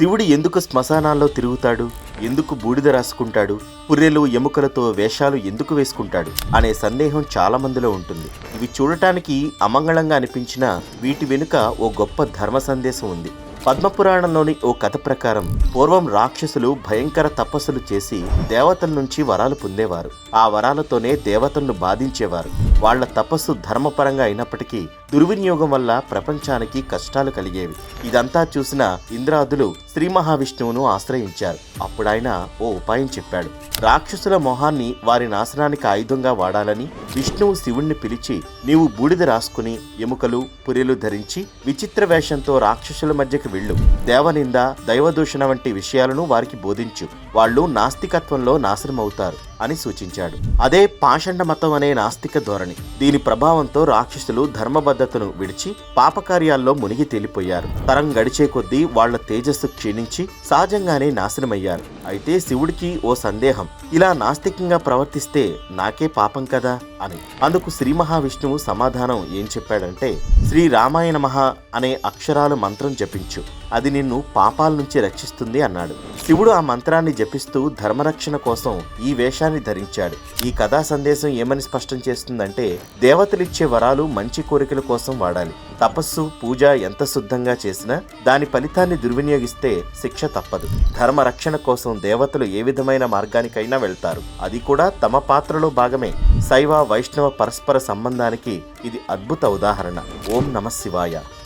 శివుడు ఎందుకు శ్మశానాల్లో తిరుగుతాడు, ఎందుకు బూడిద రాసుకుంటాడు, పుర్రెలు ఎముకలతో వేషాలు ఎందుకు వేసుకుంటాడు అనే సందేహం చాలా మందిలో ఉంటుంది. ఇవి చూడటానికి అమంగళంగా అనిపించినా వీటి వెనుక ఓ గొప్ప ధర్మ సందేశం ఉంది. పద్మపురాణంలోని ఓ కథ ప్రకారం పూర్వం రాక్షసులు భయంకర తపస్సులు చేసి దేవతల నుంచి వరాలు పొందేవారు. ఆ వరాలతోనే దేవతలను బాధించేవారు. వాళ్ల తపస్సు ధర్మపరంగా అయినప్పటికీ దుర్వినియోగం వల్ల ప్రపంచానికి కష్టాలు కలిగేవి. ఇదంతా చూసిన ఇంద్రాదులు శ్రీ మహావిష్ణువును ఆశ్రయించారు. అప్పుడాయన ఓ ఉపాయం చెప్పాడు. రాక్షసుల మొహాన్ని వారి నాశనానికి ఆయుధంగా వాడాలని విష్ణువు శివుణ్ణి పిలిచి, నీవు బూడిద రాసుకుని ఎముకలు పుర్రెలు ధరించి విచిత్ర వేషంతో రాక్షసుల మధ్యకి వెళ్ళు. దేవనింద దైవదూషణ వంటి విషయాలను వారికి బోధించు. వాళ్ళు నాస్తికత్వంలో నాశనమవుతారు అని సూచించాడు. అదే పాషండ మతం అనే నాస్తిక ధోరణి. దీని ప్రభావంతో రాక్షసులు ధర్మబద్ధతను విడిచి పాపకార్యాల్లో మునిగి తేలిపోయారు. తరం గడిచే కొద్దీ వాళ్ల తేజస్సు క్షీణించి సహజంగానే నాశనమయ్యారు. అయితే శివుడికి ఓ సందేహం, ఇలా నాస్తికంగా ప్రవర్తిస్తే నాకే పాపం కదా అని. అందుకు శ్రీ మహావిష్ణువు సమాధానం ఏం చెప్పాడంటే, శ్రీ రామాయ నమః అనే అక్షరాలు మంత్రం జపించు, అది నిన్ను పాపాల నుంచి రక్షిస్తుంది అన్నాడు. శివుడు ఆ మంత్రాన్ని జపిస్తూ ధర్మరక్షణ కోసం ఈ వేషాన్ని ధరించాడు. ఈ కథా సందేశం ఏమని స్పష్టం చేస్తుందంటే, దేవతలిచ్చే వరాలు మంచి కోరికల కోసం వాడాలి. తపస్సు పూజ ఎంత శుద్ధంగా చేసినా దాని ఫలితాన్ని దుర్వినియోగిస్తే శిక్ష తప్పదు. ధర్మరక్షణ కోసం దేవతలు ఏ విధమైన మార్గానికైనా వెళ్తారు, అది కూడా తమ పాత్రలో భాగమే. శైవ వైష్ణవ పరస్పర సంబంధానికి ఇది అద్భుత ఉదాహరణ. ఓం నమః శివాయ.